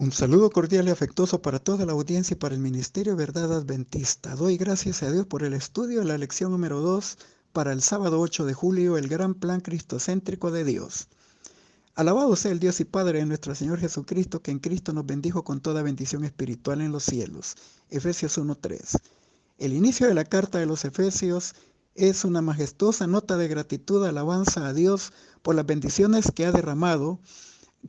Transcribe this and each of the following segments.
Un saludo cordial y afectuoso para toda la audiencia y para el Ministerio Verdad Adventista. Doy gracias a Dios por el estudio de la lección número 2 para el sábado 8 de julio, el gran plan cristocéntrico de Dios. Alabado sea el Dios y Padre de nuestro Señor Jesucristo, que en Cristo nos bendijo con toda bendición espiritual en los cielos. Efesios 1:3. El inicio de la carta de los Efesios es una majestuosa nota de gratitud, alabanza a Dios por las bendiciones que ha derramado,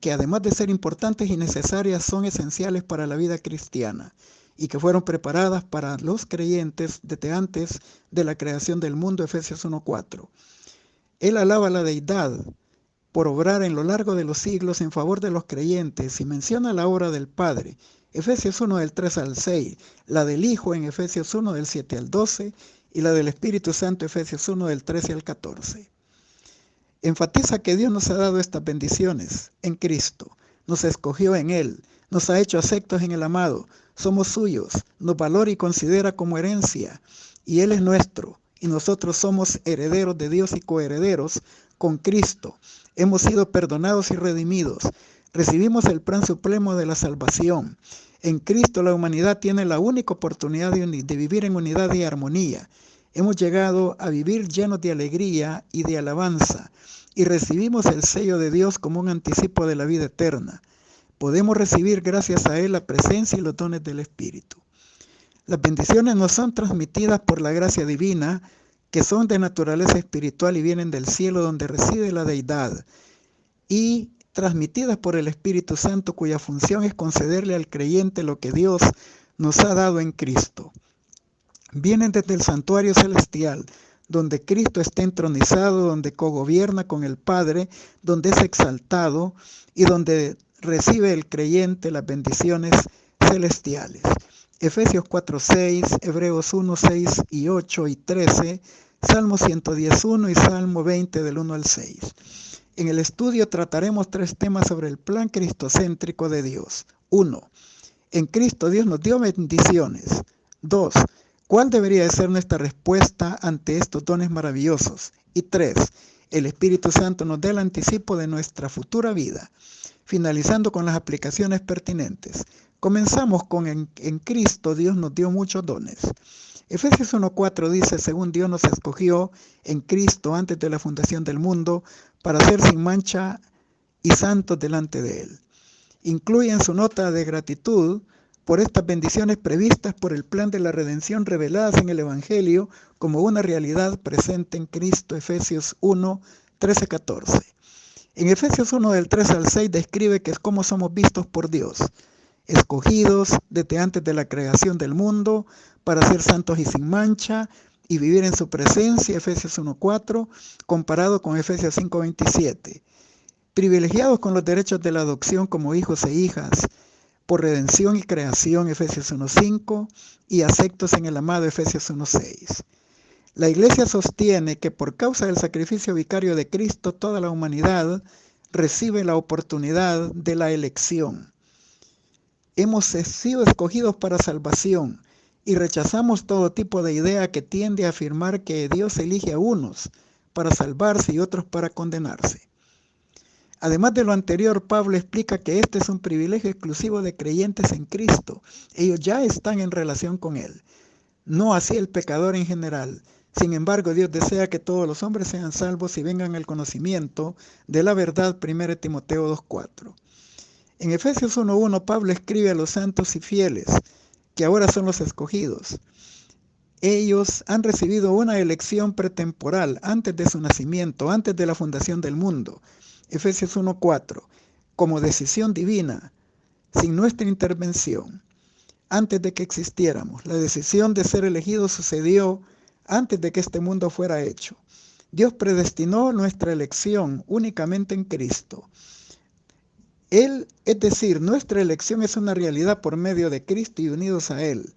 que además de ser importantes y necesarias, son esenciales para la vida cristiana y que fueron preparadas para los creyentes desde antes de la creación del mundo. Efesios 1:4. Él alaba a la deidad por obrar en lo largo de los siglos en favor de los creyentes y menciona la obra del Padre. Efesios 1 del 3 al 6, la del Hijo en Efesios 1 del 7 al 12 y la del Espíritu Santo Efesios 1 del 13 al 14. Enfatiza que Dios nos ha dado estas bendiciones en Cristo, nos escogió en Él, nos ha hecho aceptos en el amado, somos suyos, nos valora y considera como herencia, y Él es nuestro, y nosotros somos herederos de Dios y coherederos con Cristo. Hemos sido perdonados y redimidos, recibimos el plan supremo de la salvación. En Cristo la humanidad tiene la única oportunidad de vivir en unidad y armonía. Hemos llegado a vivir llenos de alegría y de alabanza y recibimos el sello de Dios como un anticipo de la vida eterna. Podemos recibir gracias a Él la presencia y los dones del Espíritu. Las bendiciones nos son transmitidas por la gracia divina, que son de naturaleza espiritual y vienen del cielo donde reside la deidad, y transmitidas por el Espíritu Santo, cuya función es concederle al creyente lo que Dios nos ha dado en Cristo. Vienen desde el santuario celestial, donde Cristo está entronizado, donde cogobierna con el Padre, donde es exaltado y donde recibe el creyente las bendiciones celestiales. Efesios 4:6, Hebreos 1:6 y 8 y 13, Salmo 110:1 y Salmo 20 del 1 al 6. En el estudio trataremos 3 temas sobre el plan cristocéntrico de Dios. 1. En Cristo Dios nos dio bendiciones. 2. ¿Cuál debería de ser nuestra respuesta ante estos dones maravillosos? Y 3. El Espíritu Santo nos da el anticipo de nuestra futura vida. Finalizando con las aplicaciones pertinentes. Comenzamos con en Cristo Dios nos dio muchos dones. Efesios 1:4 dice: según Dios nos escogió en Cristo antes de la fundación del mundo para ser sin mancha y santos delante de Él. Incluye en su nota de gratitud por estas bendiciones previstas por el plan de la redención reveladas en el Evangelio como una realidad presente en Cristo. Efesios 1, 13, 14. En Efesios 1 del 3 al 6 describe que es como somos vistos por Dios, escogidos desde antes de la creación del mundo para ser santos y sin mancha y vivir en su presencia. Efesios 1:4 comparado con Efesios 5:27. Privilegiados con los derechos de la adopción como hijos e hijas por redención y creación. Efesios 1:5 y aceptos en el amado. Efesios 1:6. La Iglesia sostiene que por causa del sacrificio vicario de Cristo toda la humanidad recibe la oportunidad de la elección. Hemos sido escogidos para salvación y rechazamos todo tipo de idea que tiende a afirmar que Dios elige a unos para salvarse y otros para condenarse. Además de lo anterior, Pablo explica que este es un privilegio exclusivo de creyentes en Cristo. Ellos ya están en relación con Él, no así el pecador en general. Sin embargo, Dios desea que todos los hombres sean salvos y vengan al conocimiento de la verdad. 1 Timoteo 2:4. En Efesios 1:1, Pablo escribe a los santos y fieles, que ahora son los escogidos. Ellos han recibido una elección pretemporal antes de su nacimiento, antes de la fundación del mundo. Efesios 1:4, como decisión divina, sin nuestra intervención, antes de que existiéramos. La decisión de ser elegidos sucedió antes de que este mundo fuera hecho. Dios predestinó nuestra elección únicamente en Cristo. Él, es decir, nuestra elección es una realidad por medio de Cristo y unidos a Él,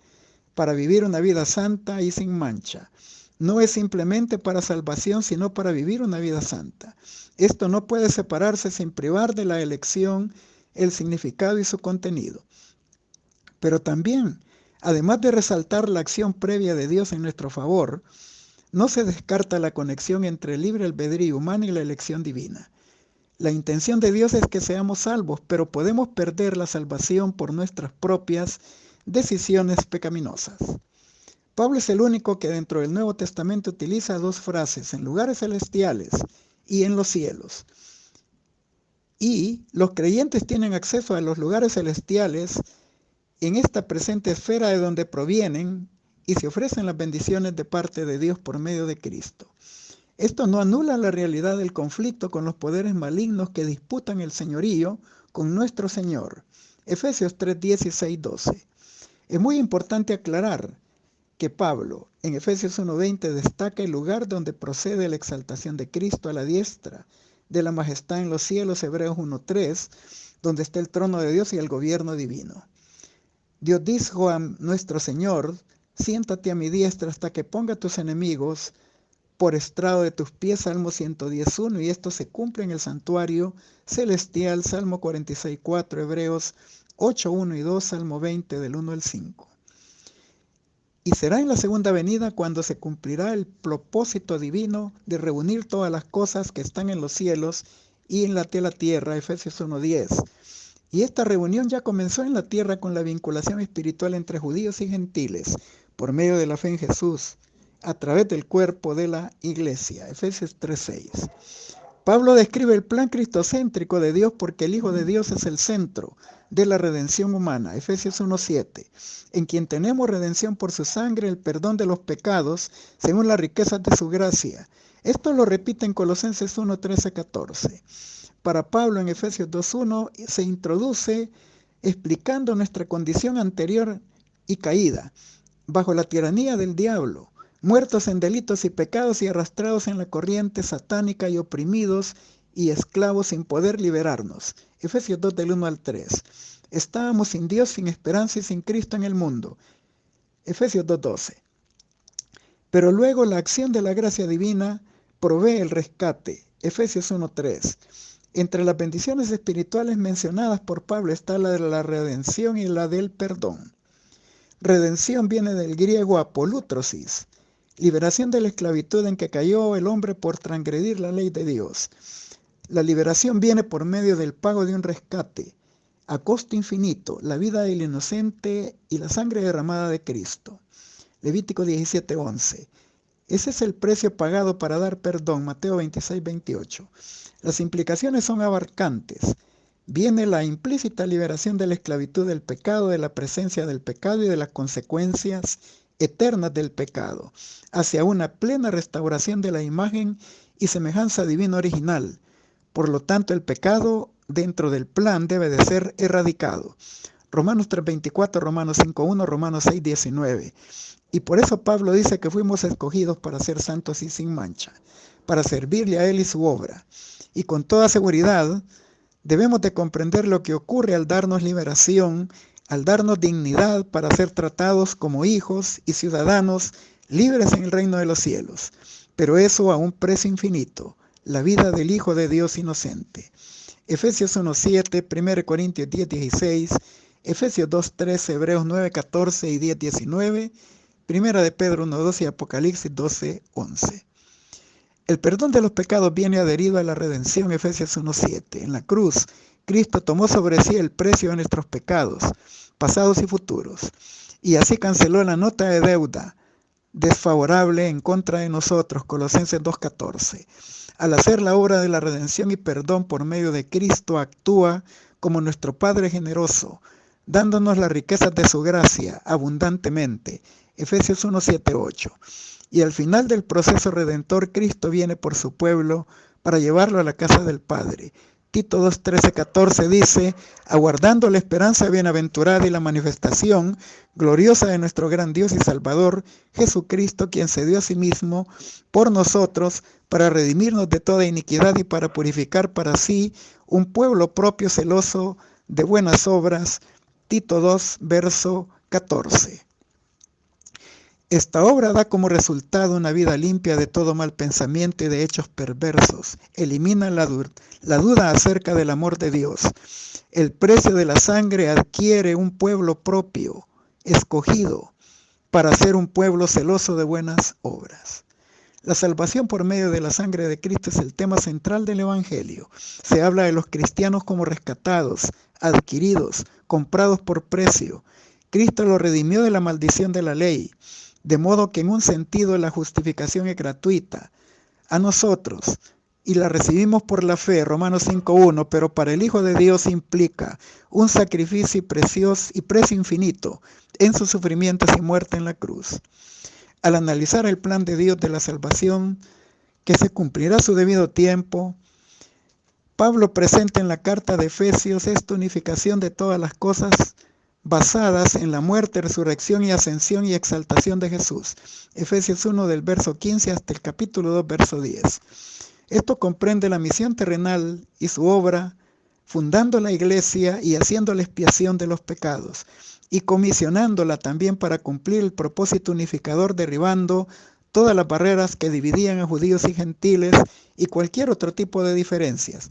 para vivir una vida santa y sin mancha. No es simplemente para salvación, sino para vivir una vida santa. Esto no puede separarse sin privar de la elección el significado y su contenido. Pero también, además de resaltar la acción previa de Dios en nuestro favor, no se descarta la conexión entre el libre albedrío humano y la elección divina. La intención de Dios es que seamos salvos, pero podemos perder la salvación por nuestras propias decisiones pecaminosas. Pablo es el único que dentro del Nuevo Testamento utiliza dos frases, en lugares celestiales y en los cielos. Y los creyentes tienen acceso a los lugares celestiales en esta presente esfera de donde provienen y se ofrecen las bendiciones de parte de Dios por medio de Cristo. Esto no anula la realidad del conflicto con los poderes malignos que disputan el señorío con nuestro Señor. Efesios 3:16-12. Es muy importante aclarar que Pablo en Efesios 1:20 destaca el lugar donde procede la exaltación de Cristo a la diestra de la majestad en los cielos, Hebreos 1:3, donde está el trono de Dios y el gobierno divino. Dios dijo a nuestro Señor: siéntate a mi diestra hasta que ponga a tus enemigos por estrado de tus pies, Salmo 110:1, y esto se cumple en el santuario celestial, Salmo 46:4, Hebreos 8:1 y 2, Salmo 20 del 1 al 5. Y será en la segunda venida cuando se cumplirá el propósito divino de reunir todas las cosas que están en los cielos y en la tierra, Efesios 1:10. Y esta reunión ya comenzó en la tierra con la vinculación espiritual entre judíos y gentiles, por medio de la fe en Jesús, a través del cuerpo de la iglesia, Efesios 3:6. Pablo describe el plan cristocéntrico de Dios porque el Hijo de Dios es el centro de la redención humana, Efesios 1:7, en quien tenemos redención por su sangre, el perdón de los pecados, según las riquezas de su gracia. Esto lo repite en Colosenses 1:13-14. Para Pablo en Efesios 2:1 se introduce explicando nuestra condición anterior y caída, bajo la tiranía del diablo, muertos en delitos y pecados y arrastrados en la corriente satánica y oprimidos y esclavos sin poder liberarnos. Efesios 2 del 1 al 3. Estábamos sin Dios, sin esperanza y sin Cristo en el mundo. Efesios 2:12. Pero luego la acción de la gracia divina provee el rescate. Efesios 1:3. Entre las bendiciones espirituales mencionadas por Pablo está la de la redención y la del perdón. Redención viene del griego apolútrosis, liberación de la esclavitud en que cayó el hombre por transgredir la ley de Dios. La liberación viene por medio del pago de un rescate, a costo infinito, la vida del inocente y la sangre derramada de Cristo. Levítico 17:11. Ese es el precio pagado para dar perdón, Mateo 26:28. Las implicaciones son abarcantes. Viene la implícita liberación de la esclavitud del pecado, de la presencia del pecado y de las consecuencias eternas del pecado, hacia una plena restauración de la imagen y semejanza divina original. Por lo tanto, el pecado dentro del plan debe de ser erradicado. Romanos 3:24, Romanos 5:1, Romanos 6:19. Y por eso Pablo dice que fuimos escogidos para ser santos y sin mancha, para servirle a Él y su obra. Y con toda seguridad debemos de comprender lo que ocurre al darnos liberación, al darnos dignidad para ser tratados como hijos y ciudadanos libres en el reino de los cielos. Pero eso a un precio infinito, la vida del Hijo de Dios inocente. Efesios 1:7, 1 Corintios 10:16, Efesios 2:13, Hebreos 9:14 y 10:19, 1 de Pedro 1:12 y Apocalipsis 12:11. El perdón de los pecados viene adherido a la redención, Efesios 1:7. En la cruz, Cristo tomó sobre sí el precio de nuestros pecados, pasados y futuros, y así canceló la nota de deuda desfavorable en contra de nosotros, Colosenses 2:14. Al hacer la obra de la redención y perdón por medio de Cristo, actúa como nuestro Padre generoso, dándonos las riquezas de su gracia abundantemente, Efesios 1:7-8. Y al final del proceso redentor, Cristo viene por su pueblo para llevarlo a la casa del Padre. Tito 2:13-14 dice: aguardando la esperanza bienaventurada y la manifestación gloriosa de nuestro gran Dios y Salvador, Jesucristo, quien se dio a sí mismo por nosotros para redimirnos de toda iniquidad y para purificar para sí un pueblo propio celoso de buenas obras. Tito 2, verso 14. Esta obra da como resultado una vida limpia de todo mal pensamiento y de hechos perversos. Elimina la duda acerca del amor de Dios. El precio de la sangre adquiere un pueblo propio, escogido, para ser un pueblo celoso de buenas obras. La salvación por medio de la sangre de Cristo es el tema central del Evangelio. Se habla de los cristianos como rescatados, adquiridos, comprados por precio. Cristo los redimió de la maldición de la ley, de modo que en un sentido la justificación es gratuita a nosotros y la recibimos por la fe, Romanos 5:1, pero para el Hijo de Dios implica un sacrificio y precio infinito en sus sufrimientos y muerte en la cruz. Al analizar el plan de Dios de la salvación, que se cumplirá a su debido tiempo, Pablo presenta en la carta de Efesios esta unificación de todas las cosas basadas en la muerte, resurrección y ascensión y exaltación de Jesús. Efesios 1 del verso 15 hasta el capítulo 2, verso 10. Esto comprende la misión terrenal y su obra, fundando la iglesia y haciendo la expiación de los pecados, y comisionándola también para cumplir el propósito unificador, derribando todas las barreras que dividían a judíos y gentiles y cualquier otro tipo de diferencias.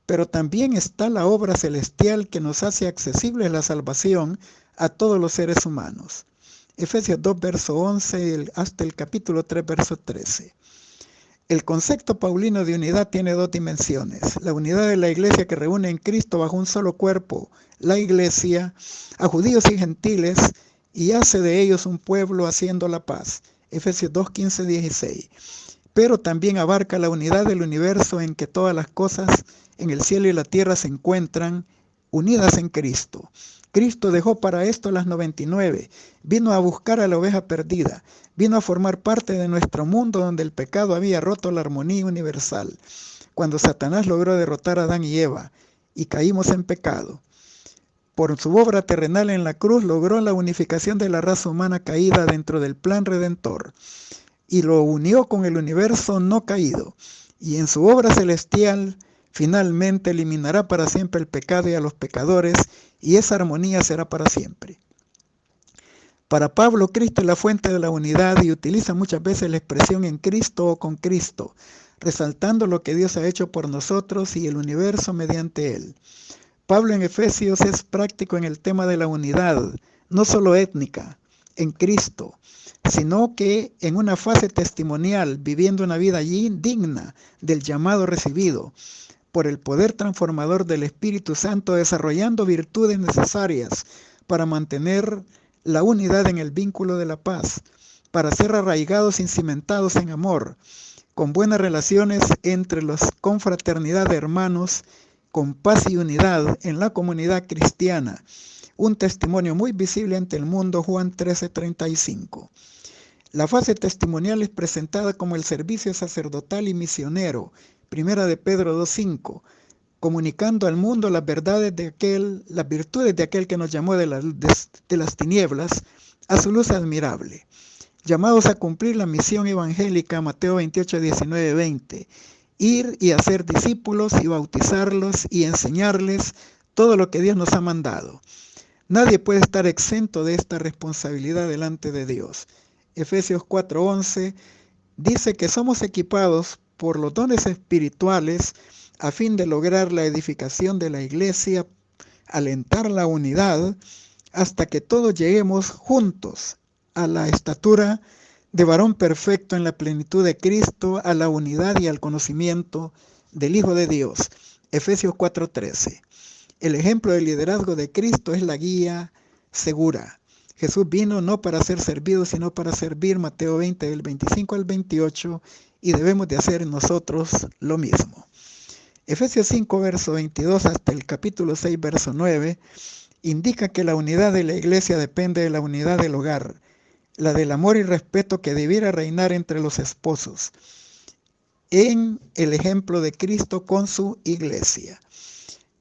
Pero también está la obra celestial que nos hace accesible la salvación a todos los seres humanos. Efesios 2, verso 11 hasta el capítulo 3, verso 13. El concepto paulino de unidad tiene dos dimensiones. La unidad de la iglesia que reúne en Cristo bajo un solo cuerpo, la iglesia, a judíos y gentiles, y hace de ellos un pueblo haciendo la paz. Efesios 2, 15, 16. Pero también abarca la unidad del universo en que todas las cosas en el cielo y la tierra se encuentran unidas en Cristo. Cristo dejó para esto las 99, vino a buscar a la oveja perdida, vino a formar parte de nuestro mundo donde el pecado había roto la armonía universal. Cuando Satanás logró derrotar a Adán y Eva y caímos en pecado, por su obra terrenal en la cruz logró la unificación de la raza humana caída dentro del plan redentor y lo unió con el universo no caído, y en su obra celestial finalmente eliminará para siempre el pecado y a los pecadores, y esa armonía será para siempre. Para Pablo, Cristo es la fuente de la unidad y utiliza muchas veces la expresión en Cristo o con Cristo, resaltando lo que Dios ha hecho por nosotros y el universo mediante él. Pablo en Efesios es práctico en el tema de la unidad, no solo étnica, en Cristo, sino que en una fase testimonial, viviendo una vida allí digna del llamado recibido, por el poder transformador del Espíritu Santo, desarrollando virtudes necesarias para mantener la unidad en el vínculo de la paz, para ser arraigados y cimentados en amor, con buenas relaciones entre los confraternidad de hermanos, con paz y unidad en la comunidad cristiana. Un testimonio muy visible ante el mundo, Juan 13:35. La fase testimonial es presentada como el servicio sacerdotal y misionero, Primera de Pedro 2:5, comunicando al mundo las virtudes de aquel que nos llamó de las tinieblas a su luz admirable. Llamados a cumplir la misión evangélica, Mateo 28, 19, 20. Ir y hacer discípulos y bautizarlos y enseñarles todo lo que Dios nos ha mandado. Nadie puede estar exento de esta responsabilidad delante de Dios. Efesios 4:11 dice que somos equipados por los dones espirituales a fin de lograr la edificación de la iglesia, alentar la unidad, hasta que todos lleguemos juntos a la estatura de varón perfecto en la plenitud de Cristo, a la unidad y al conocimiento del Hijo de Dios. Efesios 4:13. El ejemplo del liderazgo de Cristo es la guía segura. Jesús vino no para ser servido, sino para servir, Mateo 20, del 25 al 28, y debemos de hacer nosotros lo mismo. Efesios 5, verso 22 hasta el capítulo 6, verso 9, indica que la unidad de la iglesia depende de la unidad del hogar, la del amor y respeto que debiera reinar entre los esposos, en el ejemplo de Cristo con su iglesia.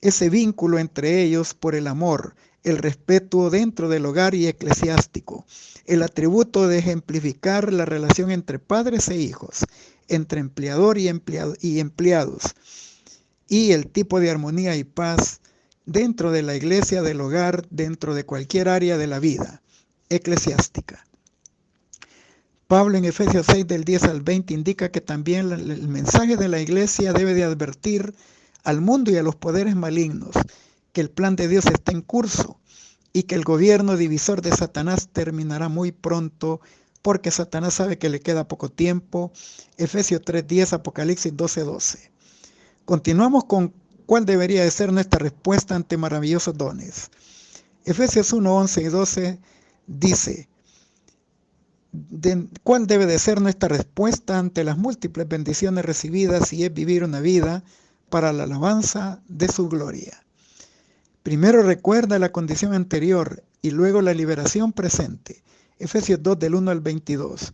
Ese vínculo entre ellos por el amor, el respeto dentro del hogar y eclesiástico, el atributo de ejemplificar la relación entre padres e hijos, entre empleador y empleados, y el tipo de armonía y paz dentro de la iglesia, del hogar, dentro de cualquier área de la vida eclesiástica. Pablo en Efesios 6 del 10 al 20 indica que también el mensaje de la iglesia debe de advertir al mundo y a los poderes malignos que el plan de Dios está en curso y que el gobierno divisor de Satanás terminará muy pronto porque Satanás sabe que le queda poco tiempo. Efesios 3:10, Apocalipsis 12:12. Continuamos con cuál debería de ser nuestra respuesta ante maravillosos dones. Efesios 1:11 y 12 dice, ¿cuál debe de ser nuestra respuesta ante las múltiples bendiciones recibidas y es vivir una vida para la alabanza de su gloria? Primero recuerda la condición anterior y luego la liberación presente. Efesios 2 del 1 al 22.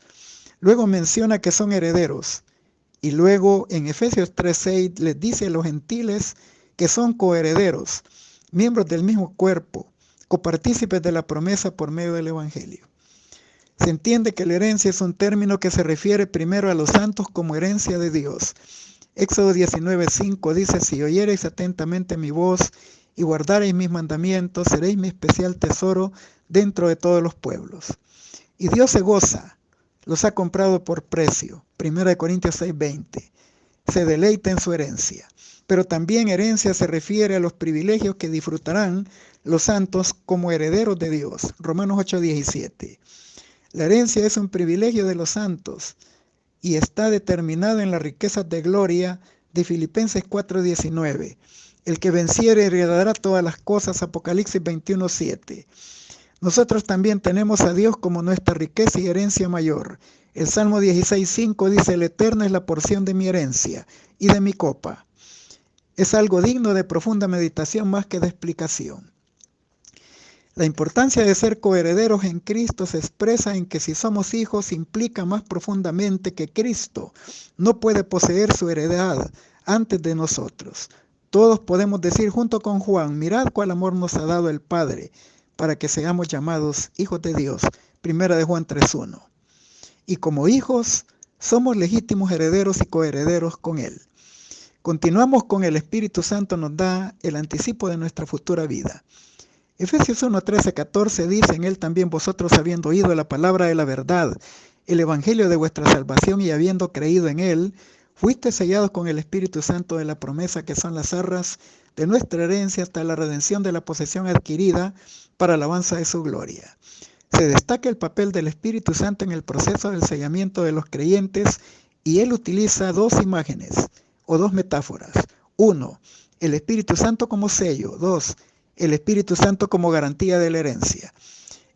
Luego menciona que son herederos. Y luego en Efesios 3:6 les dice a los gentiles que son coherederos, miembros del mismo cuerpo, copartícipes de la promesa por medio del Evangelio. Se entiende que la herencia es un término que se refiere primero a los santos como herencia de Dios. Éxodo 19:5 dice, si oyereis atentamente mi voz y guardareis mis mandamientos, seréis mi especial tesoro dentro de todos los pueblos. Y Dios se goza, los ha comprado por precio. 1 Corintios 6:20. Se deleita en su herencia. Pero también herencia se refiere a los privilegios que disfrutarán los santos como herederos de Dios. Romanos 8:17. La herencia es un privilegio de los santos y está determinada en las riquezas de gloria de Filipenses 4:19. El que venciere heredará todas las cosas. Apocalipsis 21:7. Nosotros también tenemos a Dios como nuestra riqueza y herencia mayor. El Salmo 16:5 dice, el Eterno es la porción de mi herencia y de mi copa. Es algo digno de profunda meditación más que de explicación. La importancia de ser coherederos en Cristo se expresa en que si somos hijos implica más profundamente que Cristo no puede poseer su heredad antes de nosotros. Todos podemos decir junto con Juan, mirad cuál amor nos ha dado el Padre, para que seamos llamados hijos de Dios. 1 de Juan 3:1. Y como hijos, somos legítimos herederos y coherederos con Él. Continuamos con el Espíritu Santo nos da el anticipo de nuestra futura vida. Efesios 1:13-14 dice, en Él también vosotros habiendo oído la palabra de la verdad, el evangelio de vuestra salvación y habiendo creído en Él, fuiste sellados con el Espíritu Santo de la promesa que son las arras de nuestra herencia hasta la redención de la posesión adquirida para alabanza de su gloria. Se destaca el papel del Espíritu Santo en el proceso del sellamiento de los creyentes y él utiliza dos imágenes o dos metáforas. 1. El Espíritu Santo como sello. 2. El Espíritu Santo como garantía de la herencia.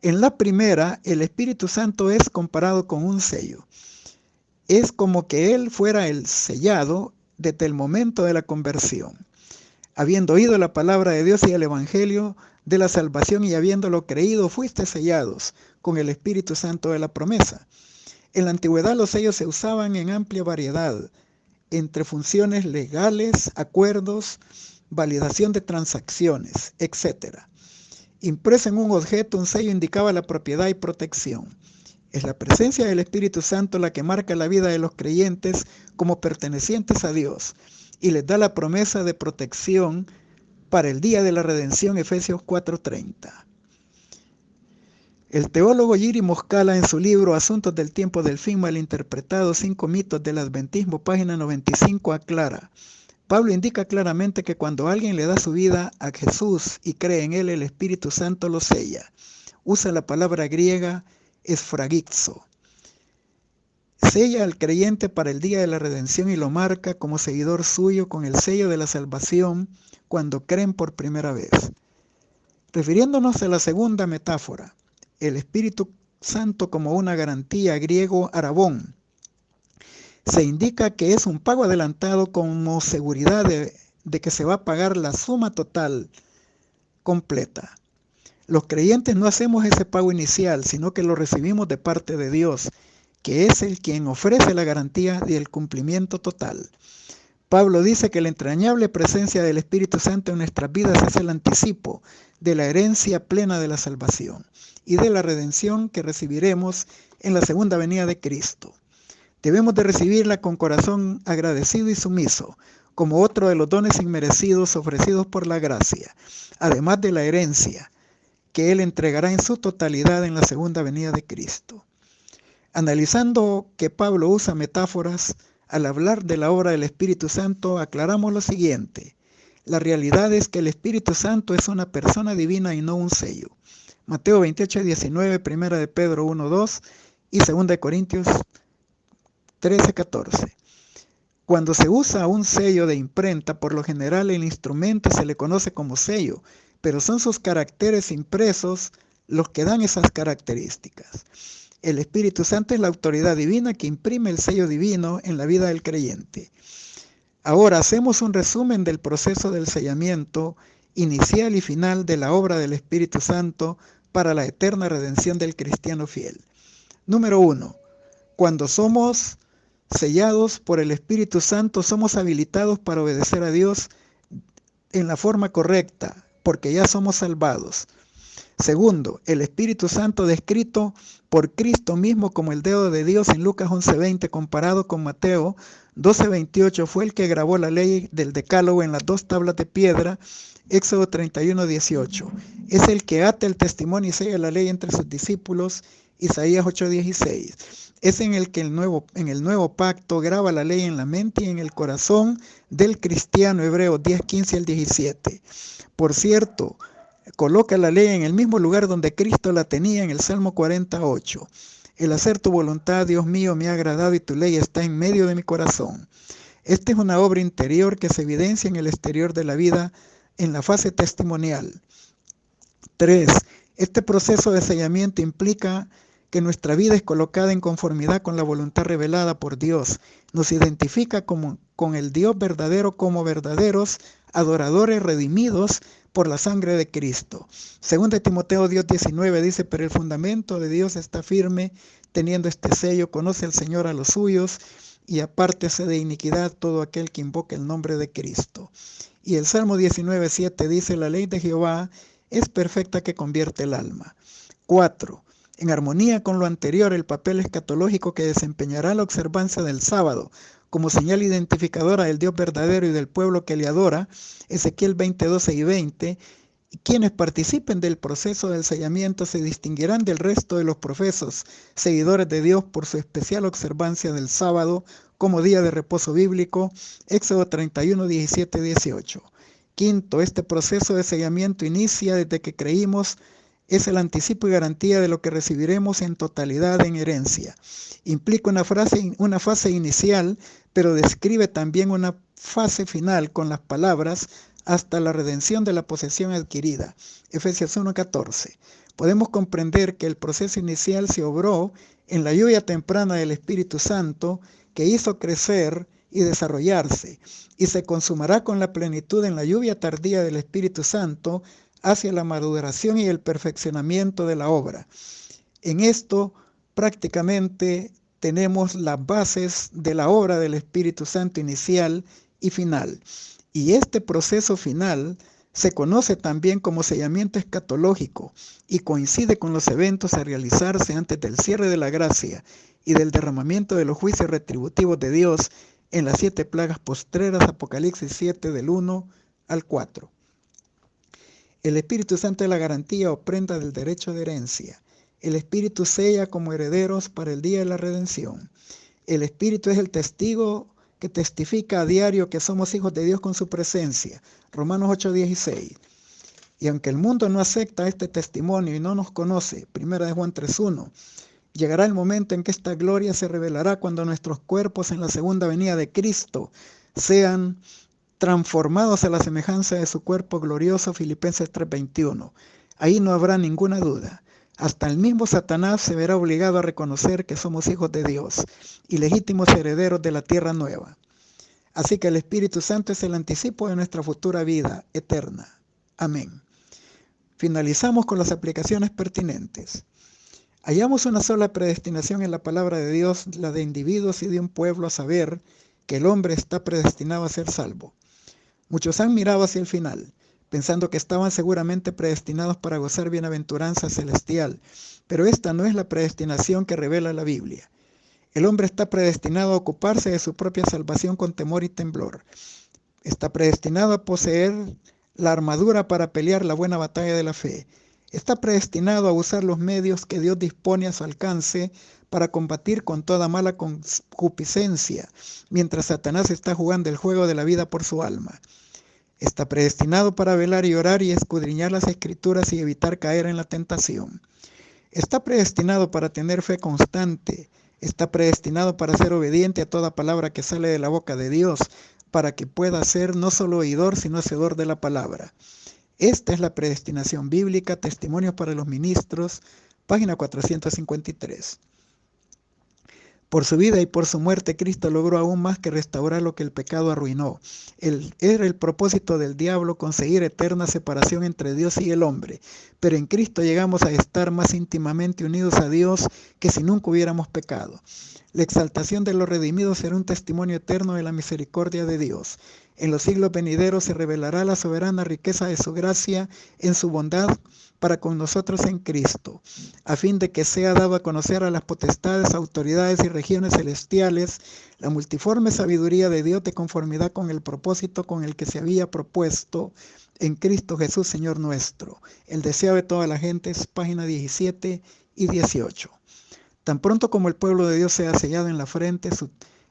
En la primera, el Espíritu Santo es comparado con un sello. Es como que él fuera el sellado desde el momento de la conversión. Habiendo oído la palabra de Dios y el evangelio de la salvación y habiéndolo creído, fuiste sellados con el Espíritu Santo de la promesa. En la antigüedad los sellos se usaban en amplia variedad, entre funciones legales, acuerdos, validación de transacciones, etc. Impreso en un objeto, un sello indicaba la propiedad y protección. Es la presencia del Espíritu Santo la que marca la vida de los creyentes como pertenecientes a Dios y les da la promesa de protección para el día de la redención, Efesios 4:30. El teólogo Jiri Moskala en su libro Asuntos del tiempo del fin malinterpretados, 5 mitos del adventismo, página 95, aclara: Pablo indica claramente que cuando alguien le da su vida a Jesús y cree en él, el Espíritu Santo lo sella. Usa la palabra griega esfragizo. Sella al creyente para el día de la redención y lo marca como seguidor suyo con el sello de la salvación cuando creen por primera vez. Refiriéndonos a la segunda metáfora, el Espíritu Santo como una garantía, griego arabón, se indica que es un pago adelantado como seguridad de que se va a pagar la suma total completa. Los creyentes no hacemos ese pago inicial, sino que lo recibimos de parte de Dios, que es el quien ofrece la garantía y el cumplimiento total. Pablo dice que la entrañable presencia del Espíritu Santo en nuestras vidas es el anticipo de la herencia plena de la salvación y de la redención que recibiremos en la segunda venida de Cristo. Debemos de recibirla con corazón agradecido y sumiso, como otro de los dones inmerecidos ofrecidos por la gracia, además de la herencia que Él entregará en su totalidad en la segunda venida de Cristo. Analizando que Pablo usa metáforas al hablar de la obra del Espíritu Santo, aclaramos lo siguiente. La realidad es que el Espíritu Santo es una persona divina y no un sello. Mateo 28:19, 1 de Pedro 1:2 y 2 Corintios 13:14. Cuando se usa un sello de imprenta, por lo general el instrumento se le conoce como sello, pero son sus caracteres impresos los que dan esas características. El Espíritu Santo es la autoridad divina que imprime el sello divino en la vida del creyente. Ahora hacemos un resumen del proceso del sellamiento inicial y final de la obra del Espíritu Santo para la eterna redención del cristiano fiel. Número 1. Cuando somos sellados por el Espíritu Santo, somos habilitados para obedecer a Dios en la forma correcta, porque ya somos salvados. Segundo, el Espíritu Santo descrito por Cristo mismo como el dedo de Dios en Lucas 11:20, comparado con Mateo 12:28, fue el que grabó la ley del decálogo en las 2 tablas de piedra, Éxodo 31:18. Es el que ata el testimonio y sella la ley entre sus discípulos, Isaías 8:16. Es en el que en el nuevo pacto graba la ley en la mente y en el corazón del cristiano, Hebreos 10:15 al 17. Por cierto, coloca la ley en el mismo lugar donde Cristo la tenía en el Salmo 48. El hacer tu voluntad, Dios mío, me ha agradado y tu ley está en medio de mi corazón. Esta es una obra interior que se evidencia en el exterior de la vida en la fase testimonial. 3. Este proceso de sellamiento implica que nuestra vida es colocada en conformidad con la voluntad revelada por Dios. Nos identifica con el Dios verdadero como verdaderos adoradores redimidos por la sangre de Cristo. Según de Timoteo 2:19 dice, pero el fundamento de Dios está firme, teniendo este sello, conoce el Señor a los suyos, y apártese de iniquidad todo aquel que invoque el nombre de Cristo. Y el Salmo 19:7 dice, la ley de Jehová es perfecta que convierte el alma. 4. En armonía con lo anterior, el papel escatológico que desempeñará la observancia del sábado como señal identificadora del Dios verdadero y del pueblo que le adora, Ezequiel 20:12 y 20, y quienes participen del proceso del sellamiento se distinguirán del resto de los profesos seguidores de Dios por su especial observancia del sábado como día de reposo bíblico, Éxodo 31:17 y 18. Quinto, este proceso de sellamiento inicia desde que creímos. Es el anticipo y garantía de lo que recibiremos en totalidad en herencia. Implica una fase inicial, pero describe también una fase final con las palabras hasta la redención de la posesión adquirida. Efesios 1:14. Podemos comprender que el proceso inicial se obró en la lluvia temprana del Espíritu Santo que hizo crecer y desarrollarse, y se consumará con la plenitud en la lluvia tardía del Espíritu Santo hacia la maduración y el perfeccionamiento de la obra. En esto prácticamente tenemos las bases de la obra del Espíritu Santo inicial y final. Y este proceso final se conoce también como sellamiento escatológico y coincide con los eventos a realizarse antes del cierre de la gracia y del derramamiento de los juicios retributivos de Dios en las 7 plagas postreras, Apocalipsis 7 del 1 al 4. El Espíritu Santo es la garantía o prenda del derecho de herencia. El Espíritu sella como herederos para el día de la redención. El Espíritu es el testigo que testifica a diario que somos hijos de Dios con su presencia. Romanos 8:16. Y aunque el mundo no acepta este testimonio y no nos conoce, 1 Juan 3:1, llegará el momento en que esta gloria se revelará cuando nuestros cuerpos en la segunda venida de Cristo sean transformados a la semejanza de su cuerpo glorioso, Filipenses 3:21. Ahí no habrá ninguna duda. Hasta el mismo Satanás se verá obligado a reconocer que somos hijos de Dios y legítimos herederos de la tierra nueva. Así que el Espíritu Santo es el anticipo de nuestra futura vida eterna. Amén. Finalizamos con las aplicaciones pertinentes. Hallamos una sola predestinación en la palabra de Dios, la de individuos y de un pueblo, a saber que el hombre está predestinado a ser salvo. Muchos han mirado hacia el final, pensando que estaban seguramente predestinados para gozar bienaventuranza celestial, pero esta no es la predestinación que revela la Biblia. El hombre está predestinado a ocuparse de su propia salvación con temor y temblor. Está predestinado a poseer la armadura para pelear la buena batalla de la fe. Está predestinado a usar los medios que Dios dispone a su alcance para combatir con toda mala concupiscencia, mientras Satanás está jugando el juego de la vida por su alma. Está predestinado para velar y orar y escudriñar las Escrituras y evitar caer en la tentación. Está predestinado para tener fe constante. Está predestinado para ser obediente a toda palabra que sale de la boca de Dios, para que pueda ser no solo oidor, sino hacedor de la palabra. Esta es la predestinación bíblica, Testimonios para los Ministros, página 453. Por su vida y por su muerte, Cristo logró aún más que restaurar lo que el pecado arruinó. Era el propósito del diablo conseguir eterna separación entre Dios y el hombre, pero en Cristo llegamos a estar más íntimamente unidos a Dios que si nunca hubiéramos pecado. La exaltación de los redimidos será un testimonio eterno de la misericordia de Dios. En los siglos venideros se revelará la soberana riqueza de su gracia en su bondad para con nosotros en Cristo, a fin de que sea dado a conocer a las potestades, autoridades y regiones celestiales la multiforme sabiduría de Dios de conformidad con el propósito con el que se había propuesto en Cristo Jesús, Señor nuestro. El deseo de toda la gente es página 17 y 18. Tan pronto como el pueblo de Dios sea sellado en la frente,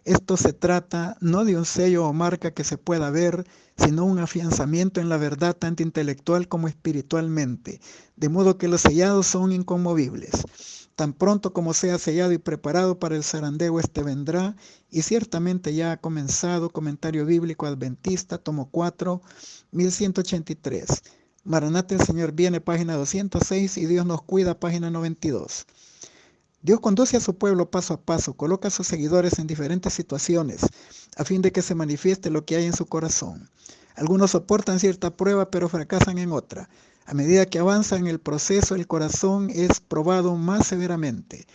esto se trata no de un sello o marca que se pueda ver, sino un afianzamiento en la verdad tanto intelectual como espiritualmente, de modo que los sellados son inconmovibles. Tan pronto como sea sellado y preparado para el zarandeo, este vendrá, y ciertamente ya ha comenzado. Comentario Bíblico Adventista, tomo 4, 1183. Maranata, el Señor viene, página 206, y Dios nos cuida, página 92. Dios conduce a su pueblo paso a paso, coloca a sus seguidores en diferentes situaciones, a fin de que se manifieste lo que hay en su corazón. Algunos soportan cierta prueba, pero fracasan en otra. A medida que avanza en el proceso, el corazón es probado más severamente.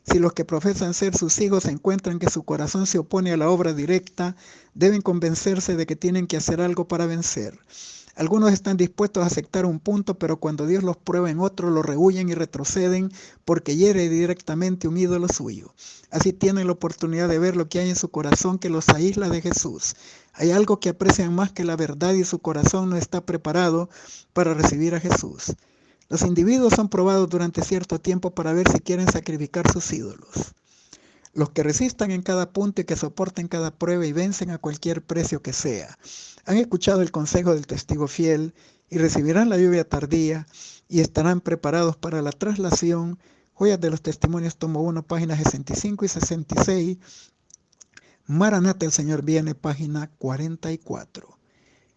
Si los que profesan ser sus hijos encuentran que su corazón se opone a la obra directa, deben convencerse de que tienen que hacer algo para vencer. Algunos están dispuestos a aceptar un punto, pero cuando Dios los prueba en otro, lo rehuyen y retroceden porque hiere directamente un ídolo suyo. Así tienen la oportunidad de ver lo que hay en su corazón que los aísla de Jesús. Hay algo que aprecian más que la verdad y su corazón no está preparado para recibir a Jesús. Los individuos son probados durante cierto tiempo para ver si quieren sacrificar sus ídolos. Los que resistan en cada punto y que soporten cada prueba y vencen a cualquier precio que sea, han escuchado el consejo del testigo fiel y recibirán la lluvia tardía y estarán preparados para la traslación. Joyas de los Testimonios, tomo 1, páginas 65 y 66. Maranata, el Señor viene, página 44.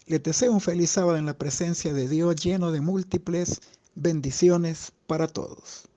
Les deseo un feliz sábado en la presencia de Dios, lleno de múltiples bendiciones para todos.